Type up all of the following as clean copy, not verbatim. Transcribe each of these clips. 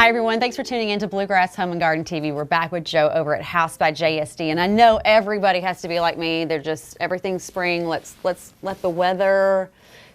Hi everyone, thanks for tuning in to Bluegrass Home Garden TV. We're back with Joe over at House by JSD, and I know everybody has to be like me. They're just, everything's spring. Let's let the weather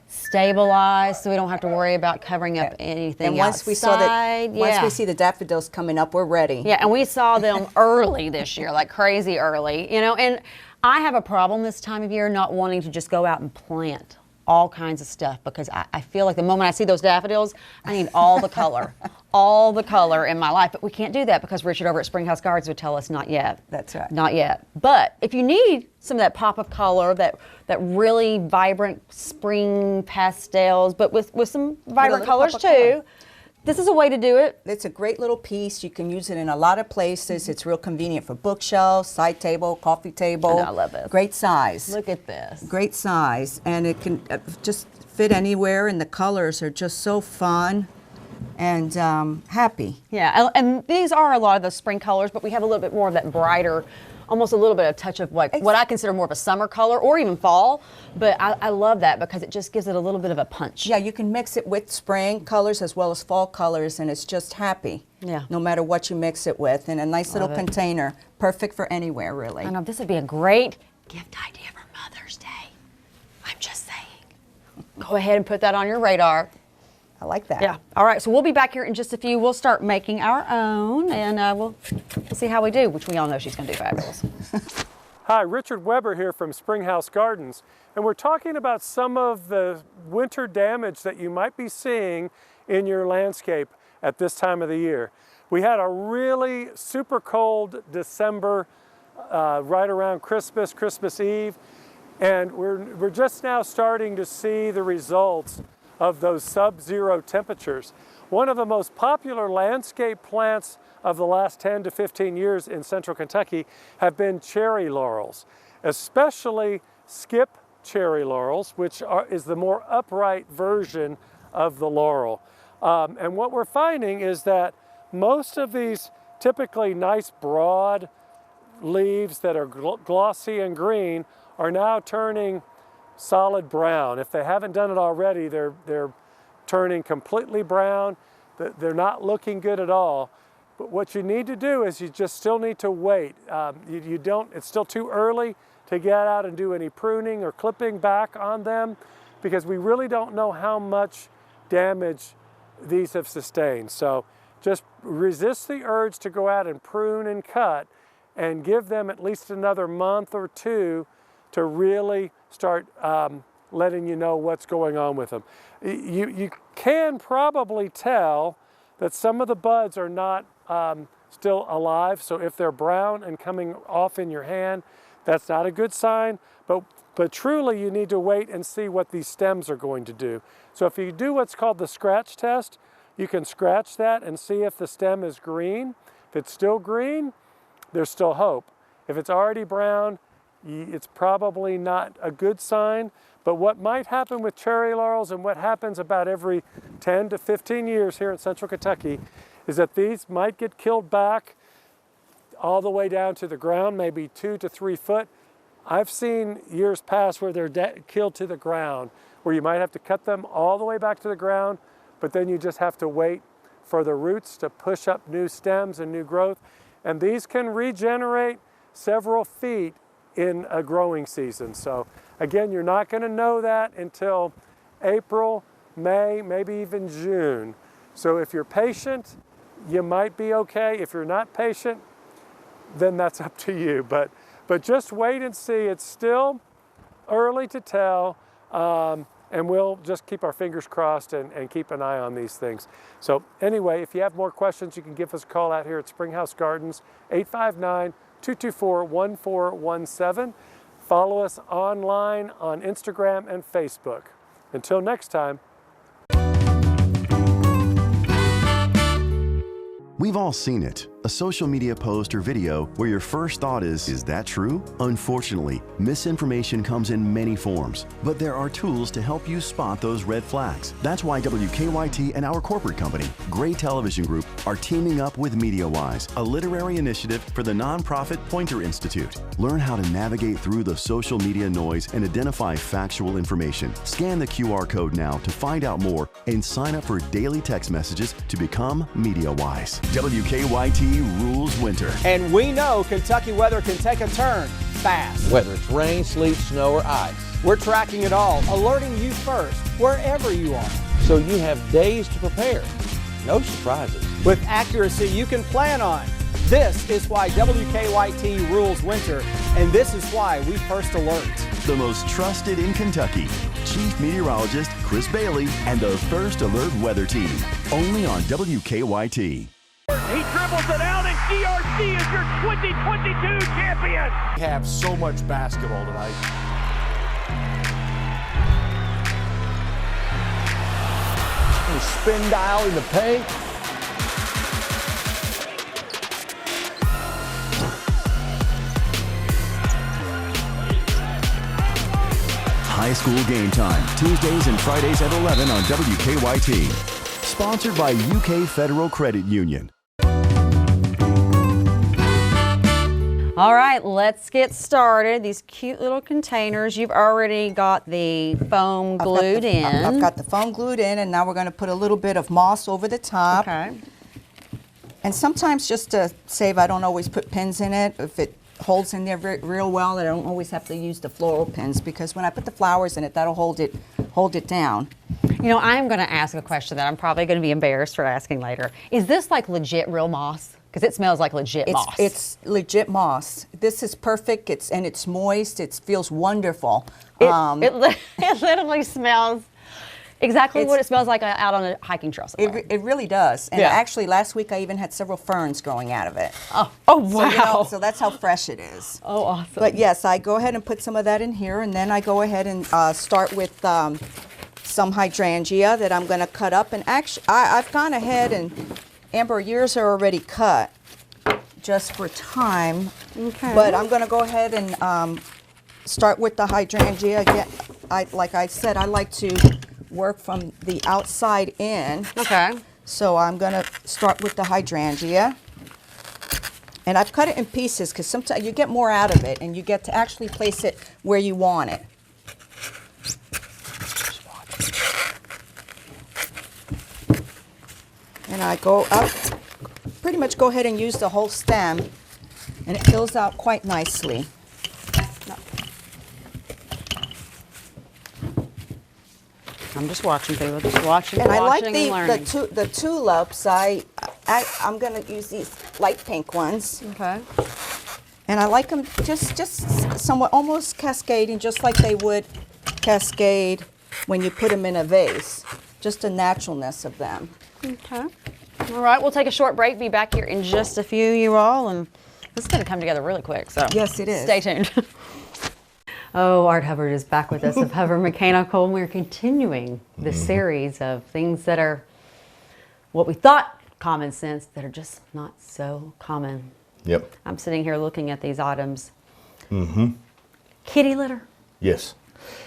stabilize so we don't have to worry about covering up anything. And once outside. we saw that, once we see the daffodils coming up, we're ready. Yeah, and we saw them early this year, like crazy early, you know. And I have a problem this time of year not wanting to just go out and plant all kinds of stuff, because I feel like the moment I see those daffodils, I need all the color, all the color in my life. But we can't do that because Richard over at Springhouse Gardens would tell us not yet. That's right. Not yet. But if you need some of that pop of color, that really vibrant spring pastels, but with some vibrant colors too, this is a way to do it. It's a great little piece. You can use it in a lot of places. It's real convenient for bookshelves, side table, coffee table. I love this. Great size. Look at this. Great size. And it can just fit anywhere, and the colors are just so fun and happy. Yeah, and these are a lot of the spring colors, but we have a little bit more of that brighter, almost a little bit of touch of like what I consider more of a summer color or even fall, but I love that because it just gives it a little bit of a punch. Yeah, you can mix it with spring colors as well as fall colors, and it's just happy. Yeah. No matter what you mix it with, in a nice little container, perfect for anywhere, really. I know, this would be a great gift idea for Mother's Day. I'm just saying. Go ahead and put that on your radar. I like that. Yeah. All right. So we'll be back here in just a few. We'll start making our own, and we'll see how we do, which we all know she's going to do fabulous. Hi, Richard Weber here from Springhouse Gardens, and we're talking about some of the winter damage that you might be seeing in your landscape at this time of the year. We had a really super cold December right around Christmas Eve, and we're just now starting to see the results of those sub-zero temperatures. One of the most popular landscape plants of the last 10 to 15 years in central Kentucky have been cherry laurels, especially skip cherry laurels, which is the more upright version of the laurel. And what we're finding is that most of these typically nice broad leaves that are glossy and green are now turning solid brown. If they haven't done it already, they're turning completely brown. They're not looking good at all. But what you need to do is you just still need to wait. It's still too early to get out and do any pruning or clipping back on them, because we really don't know how much damage these have sustained. So just resist the urge to go out and prune and cut, and give them at least another month or two to really start letting you know what's going on with them. You can probably tell that some of the buds are not still alive, so if they're brown and coming off in your hand, that's not a good sign, but truly you need to wait and see what these stems are going to do. So if you do what's called the scratch test, you can scratch that and see if the stem is green. If it's still green, there's still hope. If it's already brown, it's probably not a good sign. But what might happen with cherry laurels, and what happens about every 10 to 15 years here in central Kentucky, is that these might get killed back all the way down to the ground, maybe 2 to 3 foot. I've seen years past where they're killed to the ground, where you might have to cut them all the way back to the ground, but then you just have to wait for the roots to push up new stems and new growth. And these can regenerate several feet in a growing season. So again, you're not going to know that until April, May, maybe even June. So if you're patient, you might be okay. If you're not patient, then that's up to you. But just wait and see. It's still early to tell, and we'll just keep our fingers crossed and keep an eye on these things. So anyway, if you have more questions, you can give us a call out here at Springhouse Gardens, 859-224-1417. Follow us online on Instagram and Facebook. Until next time. We've all seen it. A social media post or video where your first thought is that true? Unfortunately, misinformation comes in many forms, but there are tools to help you spot those red flags. That's why WKYT and our corporate company, Gray Television Group, are teaming up with MediaWise, a literary initiative for the nonprofit Pointer Institute. Learn how to navigate through the social media noise and identify factual information. Scan the QR code now to find out more and sign up for daily text messages to become MediaWise. WKYT rules winter. And we know Kentucky weather can take a turn fast. Whether it's rain, sleet, snow, or ice. We're tracking it all, alerting you first, wherever you are. So you have days to prepare. No surprises. With accuracy you can plan on. This is why WKYT rules winter, and this is why we first alert. The most trusted in Kentucky, Chief Meteorologist Chris Bailey and the First Alert Weather Team. Only on WKYT. He dribbles it out, and GRC is your 2022 champion. We have so much basketball tonight. The spin dial in the paint. High School Game Time, Tuesdays and Fridays at 11 on WKYT. Sponsored by UK Federal Credit Union. All right, let's get started. These cute little containers. You've already got the foam glued in. I've got the foam glued in, and now we're going to put a little bit of moss over the top. Okay. And sometimes, just to save, I don't always put pins in it. If it holds in there real well, I don't always have to use the floral pins, because when I put the flowers in it, that'll hold it down. You know, I'm going to ask a question that I'm probably going to be embarrassed for asking later. Is this like legit real moss? Because it smells like legit moss. It's legit moss. This is perfect. It's moist. It feels wonderful. It literally smells exactly what it smells like out on a hiking trail somewhere. It really does. And Yeah. actually, last week I even had several ferns growing out of it. Oh wow. So, you know, so that's how fresh it is. Oh, awesome. But yes, I go ahead and put some of that in here, and then I go ahead and start with some hydrangea that I'm going to cut up. And actually, I've gone ahead and, Amber, yours are already cut just for time. Okay. But I'm going to go ahead and start with the hydrangea. Again, like I said, I like to work from the outside in. Okay. So I'm going to start with the hydrangea. And I've cut it in pieces because sometimes you get more out of it and you get to actually place it where you want it. And I go up, pretty much go ahead and use the whole stem, and it fills out quite nicely. I'm just watching people, just watching, And I like watching and learning. the tulips. I'm going to use these light pink ones. Okay. And I like them just somewhat almost cascading, just like they would cascade when you put them in a vase. Just the naturalness of them. Okay. All right, we'll take a short break. Be back here in just a few, you all, and this is going to come together really quick. So Yes, it is. Stay tuned. Oh, Art Hubbard is back with us of Hubbard Mechanical, and we're continuing this series of things that are what we thought common sense that are just not so common. Yep. I'm sitting here looking at these items. Kitty litter. Yes.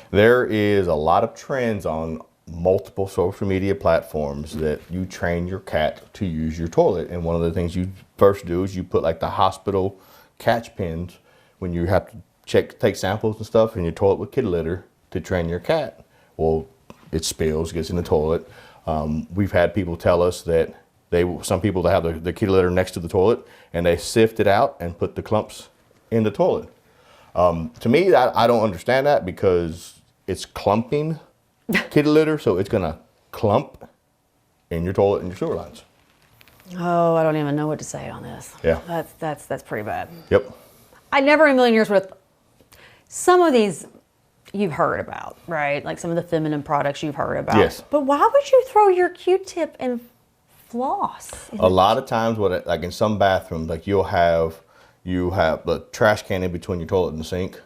There is a lot of trends on multiple social media platforms that you train your cat to use your toilet. And one of the things you first do is you put like the hospital catch pins when you have to take samples and stuff in your toilet with kitty litter to train your cat. Well, it spills, gets in the toilet. We've had people tell us that some people that have the kitty litter next to the toilet and they sift it out and put the clumps in the toilet. To me, I don't understand that because it's clumping kitty litter, so it's gonna clump in your toilet and your sewer lines. Oh, I don't even know what to say on this. Yeah. That's pretty bad. Yep. I never in a million years would have. Some of these you've heard about, right? Like some of the feminine products you've heard about. Yes. But why would you throw your Q-tip and floss? A lot of times, like in some bathrooms, like you have the trash can in between your toilet and the sink,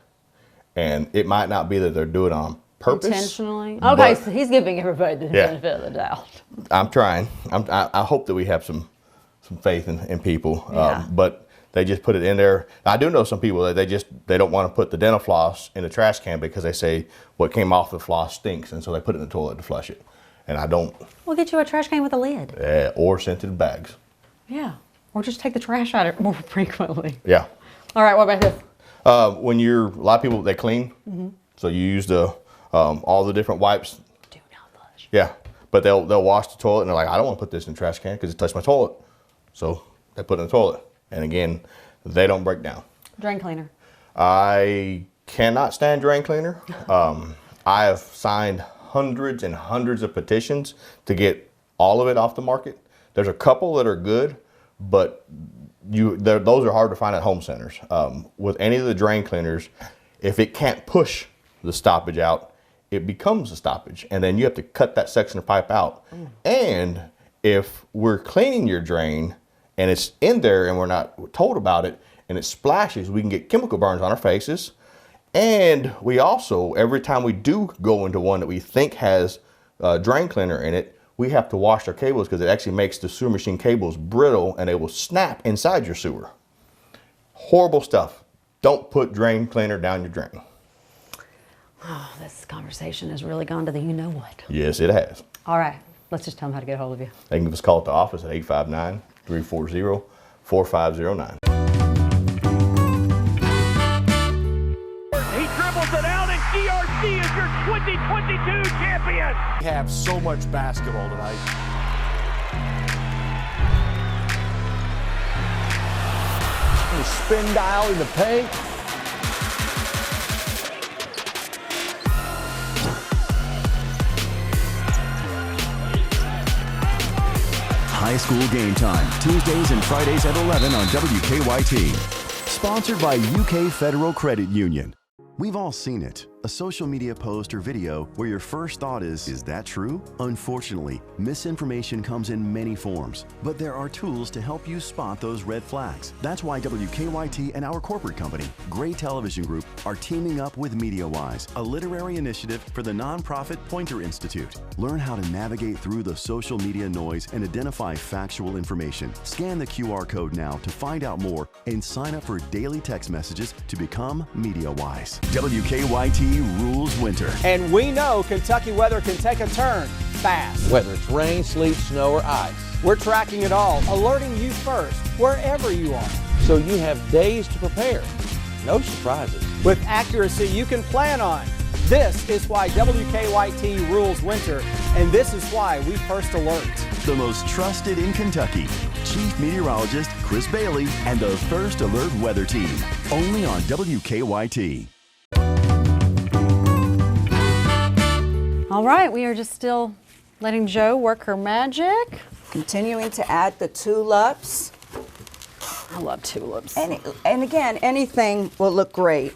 and it might not be that they're doing it on purpose. Intentionally? Okay, so he's giving everybody the Yeah. benefit of the doubt. I'm trying. I hope that we have some some faith in people. Yeah. But they just put it in there. I do know some people that they don't want to put the dental floss in the trash can because they say what came off the floss stinks, and so they put it in the toilet to flush it. And I don't. We'll get you a trash can with a lid. Or scented bags. Yeah. Or just take the trash out of it more frequently. Yeah. All right, what about this? When a lot of people, they clean, so you use all the different wipes. Do not flush. Yeah, but they'll wash the toilet and they're like, I don't want to put this in the trash can because it touched my toilet. So they put it in the toilet. And again, they don't break down. Drain cleaner. I cannot stand drain cleaner. I have signed hundreds and hundreds of petitions to get all of it off the market. There's a couple that are good, but those are hard to find at home centers. With any of the drain cleaners, if it can't push the stoppage out, it becomes a stoppage, and then you have to cut that section of pipe out. And if we're cleaning your drain and it's in there and we're not told about it and it splashes, we can get chemical burns on our faces. And we also, every time we do go into one that we think has drain cleaner in it, we have to wash our cables because it actually makes the sewer machine cables brittle and they will snap inside your sewer. Horrible stuff. Don't put drain cleaner down your drain. Oh, this conversation has really gone to the you-know-what. Yes, it has. All right, let's just tell them how to get a hold of you. They can give us a call at the office at 859-340-4509. He dribbles it out, and ERC is your 2022 champion. We have so much basketball tonight. The spin dial in the paint. High school game time, Tuesdays and Fridays at 11 on WKYT. Sponsored by UK Federal Credit Union. We've all seen it. A social media post or video where your first thought is that true? Unfortunately, misinformation comes in many forms, but there are tools to help you spot those red flags. That's why WKYT and our corporate company, Gray Television Group, are teaming up with MediaWise, a literary initiative for the nonprofit Pointer Institute. Learn how to navigate through the social media noise and identify factual information. Scan the QR code now to find out more and sign up for daily text messages to become MediaWise. WKYT rules winter. And we know Kentucky weather can take a turn fast. Whether it's rain, sleet, snow, or ice. We're tracking it all, alerting you first, wherever you are. So you have days to prepare. No surprises. With accuracy you can plan on. This is why WKYT rules winter, and this is why we first alert. The most trusted in Kentucky, Chief Meteorologist Chris Bailey and the First Alert Weather Team. Only on WKYT. All right, we are just still letting Jo work her magic. Continuing to add the tulips. I love tulips. And again, anything will look great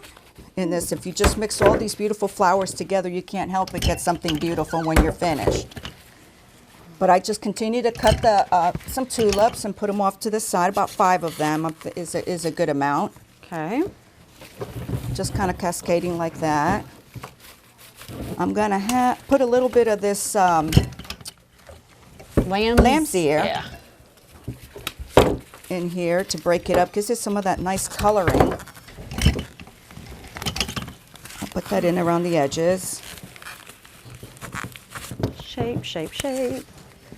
in this. If you just mix all these beautiful flowers together, you can't help but get something beautiful when you're finished. But I just continue to cut some tulips and put them off to the side. About 5 of them is a good amount. Okay. Just kind of cascading like that. I'm gonna put a little bit of this lamb's ear in here to break it up. Gives it some of that nice coloring. I'll put that in around the edges. Shape, shape, shape.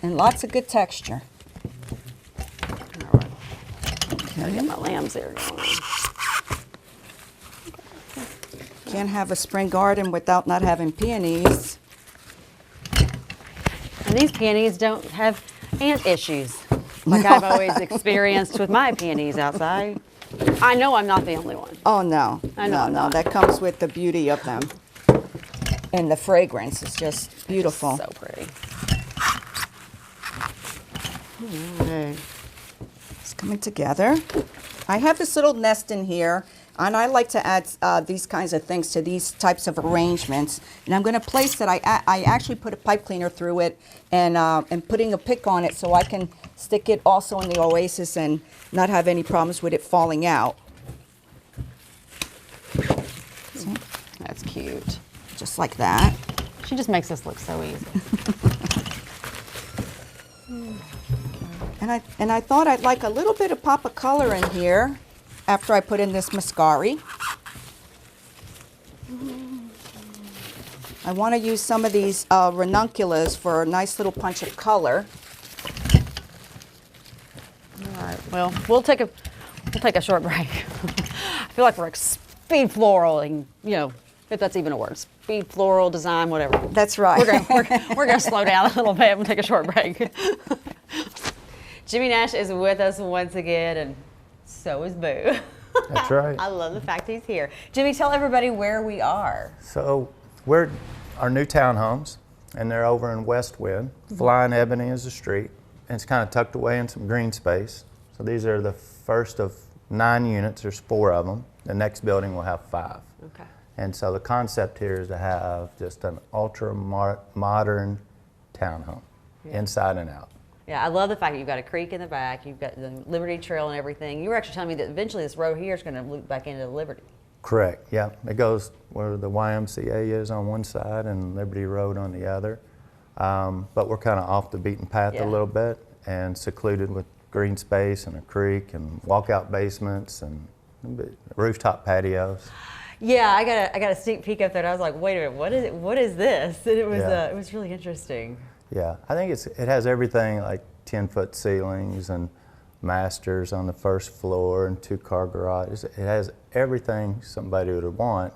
And lots of good texture. All right. Gotta get my lamb's ear going. Can't have a spring garden without not having peonies. And these peonies don't have ant issues like I've always experienced with my peonies outside. I know I'm not the only one. Oh, no. I know I'm No. not. That comes with the beauty of them. And the fragrance is just beautiful. So pretty. All right. It's coming together. I have this little nest in here, and I like to add these kinds of things to these types of arrangements. And I'm going to place it. I actually put a pipe cleaner through it and putting a pick on it so I can stick it also in the oasis and not have any problems with it falling out. See? That's cute. Just like that. She just makes this look so easy. And I thought I'd like a little bit of pop of color in here after I put in this mascari. I want to use some of these ranunculus for a nice little punch of color. All right. Well, we'll take a short break. I feel like we're like speed floraling, if that's even a word. Speed floral design, whatever. That's right. We're gonna slow down a little bit and take a short break. Jimmy Nash is with us once again, and so is Boo. That's right. I love the fact he's here. Jimmy, tell everybody where we are. So we're our new townhomes, and they're over in West Wind. Flying Ebony is the street, and it's kind of tucked away in some green space. So these are the first of 9 units. There's 4 of them. The next building will have 5. Okay. And so the concept here is to have just an ultra modern townhome, inside and out. Yeah, I love the fact that you've got a creek in the back, you've got the Liberty Trail and everything. You were actually telling me that eventually this road here is going to loop back into the Liberty. Correct, yeah. It goes where the YMCA is on one side and Liberty Road on the other. But we're kind of off the beaten path a little bit and secluded with green space and a creek and walkout basements and rooftop patios. Yeah, I got a sneak peek up there. And I was like, wait a minute, what is this? And it was really interesting. Yeah, I think it has everything like 10-foot ceilings and masters on the first floor and 2-car garages. It has everything somebody would want,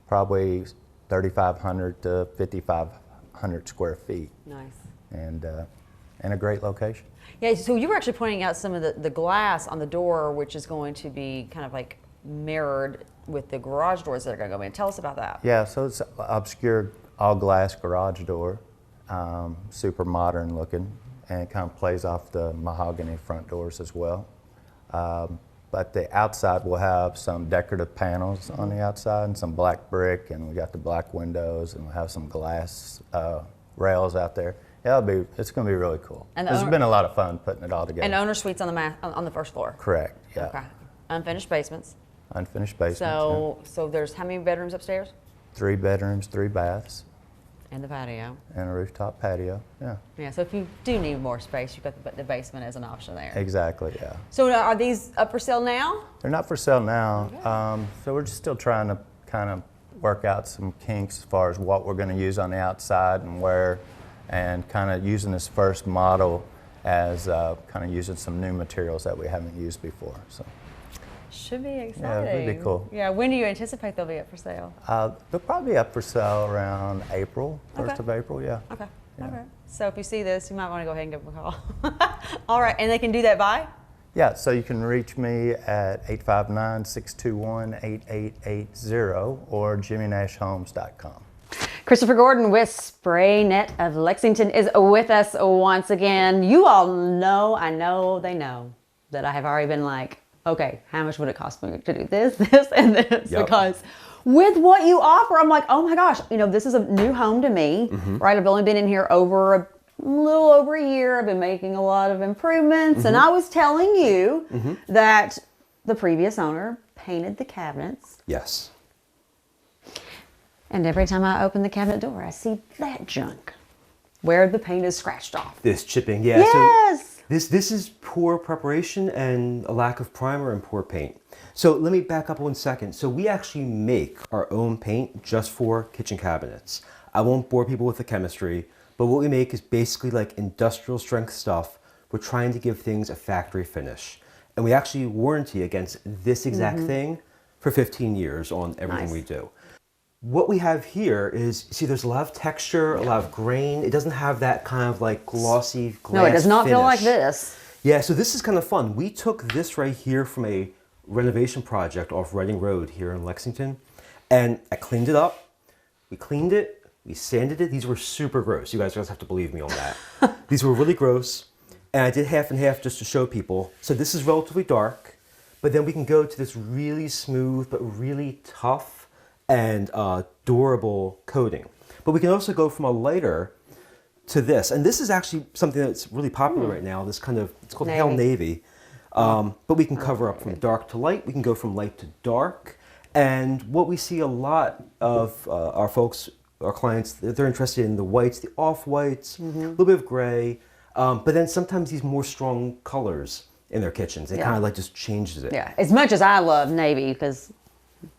probably 3,500 to 5,500 square feet. Nice. And a great location. Yeah, so you were actually pointing out some of the glass on the door, which is going to be kind of like mirrored with the garage doors that are going to go in. Tell us about that. Yeah, so it's an obscure all-glass garage door, super modern looking, and it kind of plays off the mahogany front doors as well. But the outside will have some decorative panels on the outside and some black brick, and we got the black windows, and we'll have some glass rails out there. It's going to be really cool. And it's been a lot of fun putting it all together. And owner suites on the first floor. Correct. Yeah. Okay. Unfinished basements. Unfinished basements. So there's how many bedrooms upstairs? 3 bedrooms, 3 baths. And the patio. And a rooftop patio. Yeah. Yeah. So if you do need more space, you've got the basement as an option there. Exactly. Yeah. So are these up for sale now? They're not for sale now. Okay. So we're just still trying to kind of work out some kinks as far as what we're going to use on the outside and where. And kind of using this first model as kind of using some new materials that we haven't used before. So should be exciting. Yeah, it'd be cool. Yeah, when do you anticipate they'll be up for sale? They'll probably be up for sale around April, 1st of April, yeah. Okay. Yeah. Okay. So if you see this, you might want to go ahead and give them a call. All right, and they can do that by? Yeah, so you can reach me at 859-621-8880 or jimmynashhomes.com. Christopher Gordon with Spray Net of Lexington is with us once again. You all know, I know they know, that I have already been like, okay, how much would it cost me to do this, this, and this? Yep. Because with what you offer, I'm like, oh my gosh, this is a new home to me, right? I've only been in here a little over a year. I've been making a lot of improvements, and I was telling you that the previous owner painted the cabinets. Yes. And every time I open the cabinet door, I see that junk where the paint is scratched off. This chipping, yeah. Yes. So this is poor preparation and a lack of primer and poor paint. So let me back up 1 second. So we actually make our own paint just for kitchen cabinets. I won't bore people with the chemistry, but what we make is basically like industrial strength stuff. We're trying to give things a factory finish. And we actually warranty against this exact thing for 15 years on everything we do. What we have here is, see, there's a lot of texture, a lot of grain. It doesn't have that kind of like glossy glass No, it does not finish. feel like this. Yeah, so this is kind of fun. We took this right here from a renovation project off Reading Road here in Lexington, and I cleaned it up. We cleaned it, we sanded it. These were super gross. You guys have to believe me on that. These were really gross, and I did half and half just to show people. So this is relatively dark, but then we can go to this really smooth but really tough and durable coating. But we can also go from a lighter to this. And this is actually something that's really popular right now, this kind of, it's called Hale Navy. But we can cover up from dark to light. We can go from light to dark. And what we see a lot of our folks, our clients, they're interested in the whites, the off-whites, a little bit of gray. But then sometimes these more strong colors in their kitchens, it kind of like just changes it. Yeah, as much as I love navy, because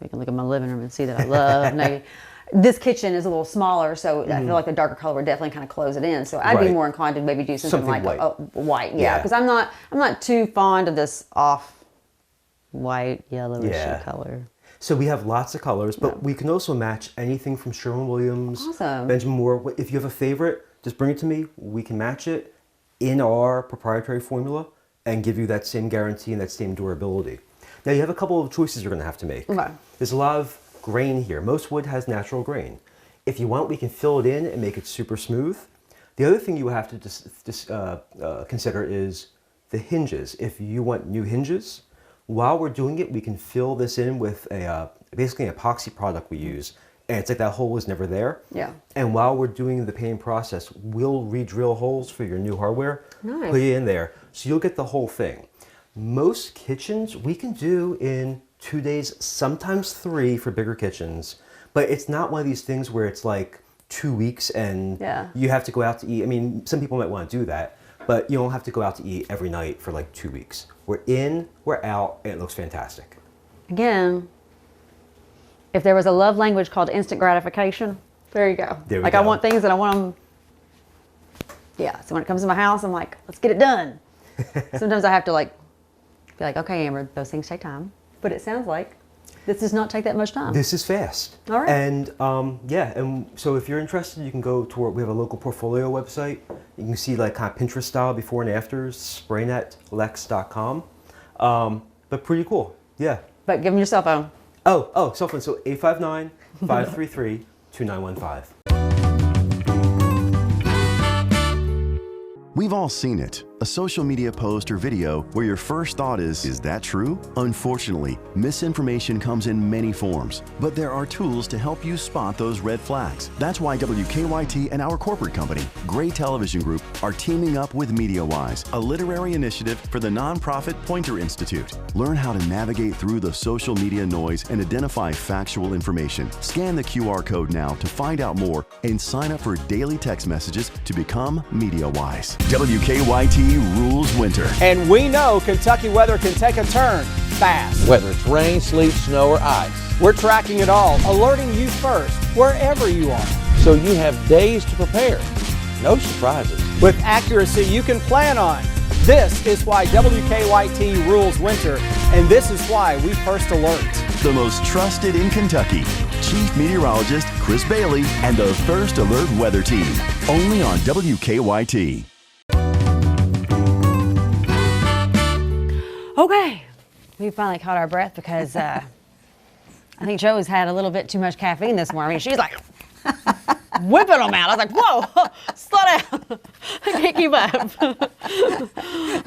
you can look at my living room and see that I love navy. This kitchen is a little smaller, so I feel like the darker color would definitely kind of close it in. So I'd be more inclined to maybe do something like white. White, yeah, because I'm not too fond of this off white, yellowish color. So we have lots of colors, but we can also match anything from Sherwin-Williams, Awesome. Benjamin Moore. If you have a favorite, just bring it to me. We can match it in our proprietary formula and give you that same guarantee and that same durability. Now you have a couple of choices you're going to have to make. Okay. There's a lot of grain here. Most wood has natural grain. If you want, we can fill it in and make it super smooth. The other thing you have to consider is the hinges. If you want new hinges, while we're doing it, we can fill this in with basically an epoxy product we use. And it's like that hole was never there. Yeah. And while we're doing the painting process, we'll re-drill holes for your new hardware, Nice. put it in there, so you'll get the whole thing. Most kitchens we can do in 2 days, sometimes 3 for bigger kitchens, but it's not one of these things where it's like 2 weeks and you have to go out to eat. I mean, some people might want to do that, but you don't have to go out to eat every night for like 2 weeks. We're in, we're out, and it looks fantastic. Again, if there was a love language called instant gratification, there you go. There we like go. I want things that I want them. Yeah. So when it comes to my house, I'm like, let's get it done. Sometimes I have to like be like, okay, Amber, those things take time. But it sounds like this does not take that much time. This is fast. All right. And and so if you're interested, you can go to we have a local portfolio website. You can see like kind of Pinterest style before and afters, spraynetlex.com. But pretty cool. Yeah. But give them your cell phone. Oh, cell phone. So 859-533-2915. We've all seen it. A social media post or video where your first thought is that true? Unfortunately, misinformation comes in many forms, but there are tools to help you spot those red flags. That's why WKYT and our corporate company, Gray Television Group, are teaming up with MediaWise, a literary initiative for the nonprofit Pointer Institute. Learn how to navigate through the social media noise and identify factual information. Scan the QR code now to find out more and sign up for daily text messages to become MediaWise. WKYT rules winter. And we know Kentucky weather can take a turn fast. Whether it's rain, sleet, snow, or ice. We're tracking it all, alerting you first, wherever you are. So you have days to prepare. No surprises. With accuracy you can plan on. This is why WKYT rules winter, and this is why we first alert. The most trusted in Kentucky, Chief Meteorologist Chris Bailey and the First Alert Weather Team. Only on WKYT. Okay, we finally caught our breath because I think Joe's had a little bit too much caffeine this morning. I mean, she's like whipping them out. I was like, whoa, slow down. I can't keep up.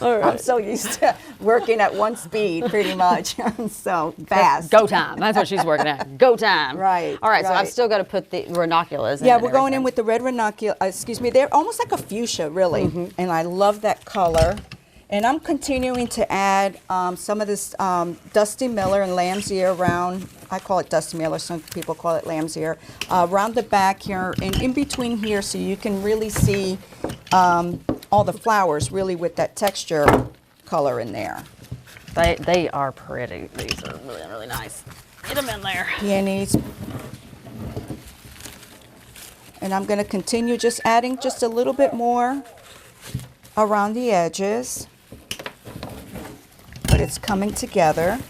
All right. I'm so used to working at one speed, pretty much. So fast. Go time. That's what she's working at. Go time. Right. All right, so I've right. still got to put the ranunculus in. Yeah, and we're going in everything. with the red ranunculus. Excuse me, they're almost like a fuchsia, really. And I love that color. And I'm continuing to add some of this Dusty Miller and Lamb's Ear around, I call it Dusty Miller, some people call it Lamb's Ear, around the back here and in between here so you can really see all the flowers really with that texture color in there. They are pretty. These are really, really nice. Get them in there. Peonies. And I'm going to continue just adding just a little bit more around the edges. But it's coming together.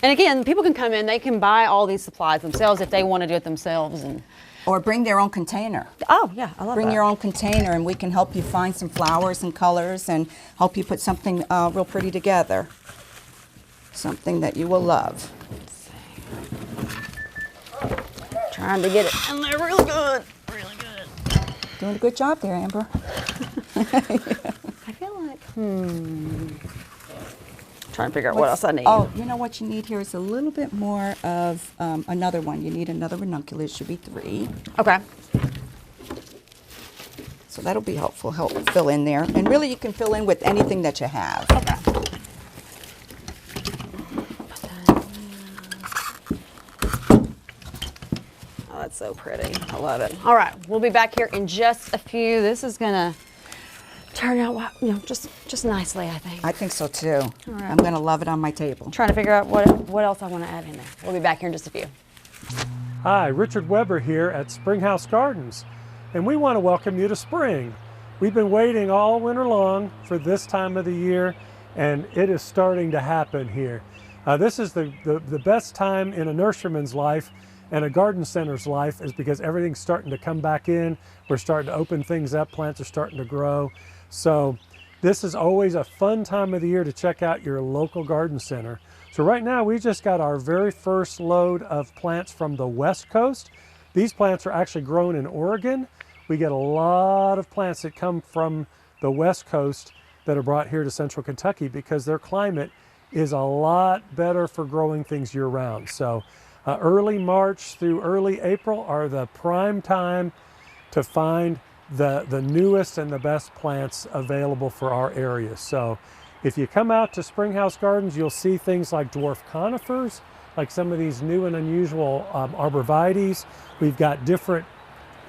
And again, people can come in, they can buy all these supplies themselves if they want to do it themselves. And Or bring their own container. oh, yeah, I love Bring that. your own container and we can help you find some flowers and colors and help you put something real pretty together. Something that you will love. Trying to get it in there really good. Really good. Doing a good job there, Amber. I feel like, trying to figure out what else I need. Oh, you know what you need here is a little bit more of another one. You need another ranunculus. Should be 3. Okay. So that'll be helpful. Help fill in there. And really you can fill in with anything that you have. Okay. Oh, that's so pretty. I love it. All right, we'll be back here in just a few. This is gonna turn out, you know, just nicely, I think. I think so too. right. I'm going to love it on my table. Trying to figure out what else I want to add in there. We'll be back here in just a few. Hi, Richard Weber here at Springhouse Gardens, and we want to welcome you to spring. We've been waiting all winter long for this time of the year, and it is starting to happen here. This is the best time in a nurseryman's life and a garden center's life, is because everything's starting to come back in. We're starting to open things up, plants are starting to grow. So this is always a fun time of the year to check out your local garden center. So right now we just got our very first load of plants from the West Coast. These plants are actually grown in Oregon. We get a lot of plants that come from the West Coast that are brought here to Central Kentucky because their climate is a lot better for growing things year-round. So early March through early April are the prime time to find the newest and the best plants available for our area. So if you come out to Springhouse Gardens, you'll see things like dwarf conifers, like some of these new and unusual arborvitaes. We've got different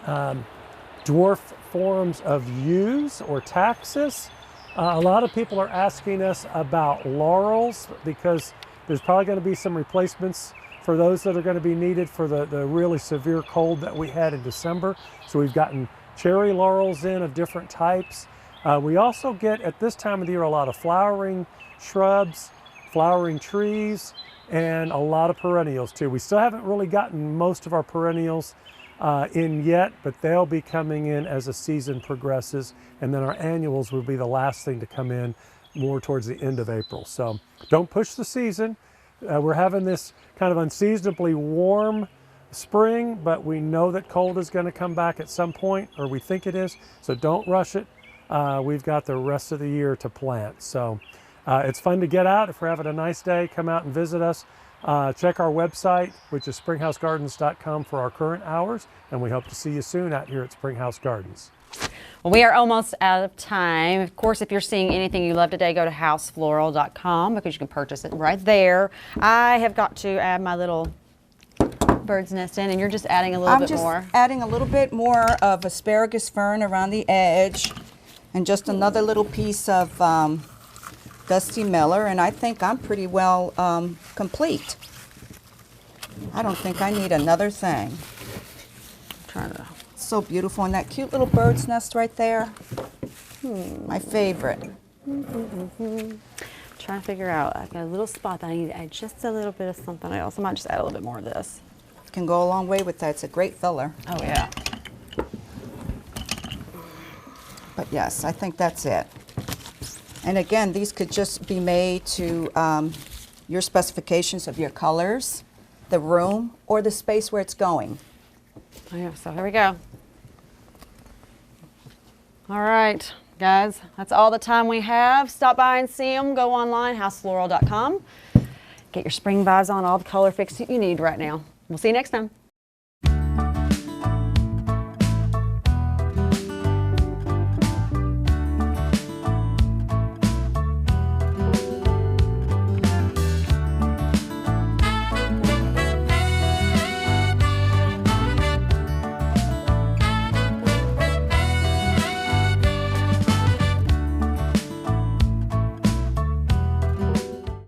dwarf forms of yews or taxus. A lot of people are asking us about laurels because there's probably going to be some replacements for those that are going to be needed for the really severe cold that we had in December. So we've gotten cherry laurels in of different types. We also get at this time of the year a lot of flowering shrubs, flowering trees, and a lot of perennials too. We still haven't really gotten most of our perennials in yet, but they'll be coming in as the season progresses, and then our annuals will be the last thing to come in more towards the end of April. So don't push the season. We're having this kind of unseasonably warm spring, but we know that cold is going to come back at some point, or we think it is, so don't rush it. We've got the rest of the year to plant. So it's fun to get out. If we're having a nice day, come out and visit us. Check our website, which is springhousegardens.com, for our current hours, and we hope to see you soon out here at Springhouse Gardens. Well, we are almost out of time. Of course, if you're seeing anything you love today, go to housefloral.com because you can purchase it right there. I have got to add my little bird's nest in, and you're just adding a little bit more. I'm just adding a little bit more of asparagus fern around the edge, and just another little piece of Dusty Miller, and I think I'm pretty well complete. I don't think I need another thing. So beautiful, and that cute little bird's nest right there. My favorite. Trying to figure out, I've got a little spot that I need to add just a little bit of something else. I might just add a little bit more of this. Can go a long way with that. It's a great filler. Oh yeah. But yes, I think that's it. And again, these could just be made to your specifications of your colors, the room, or the space where it's going. Oh, yeah, so there we go. All right, guys, that's all the time we have. Stop by and see them. Go online, housefloral.com. Get your spring vibes on, all the color fix that you need right now. We'll see you next time.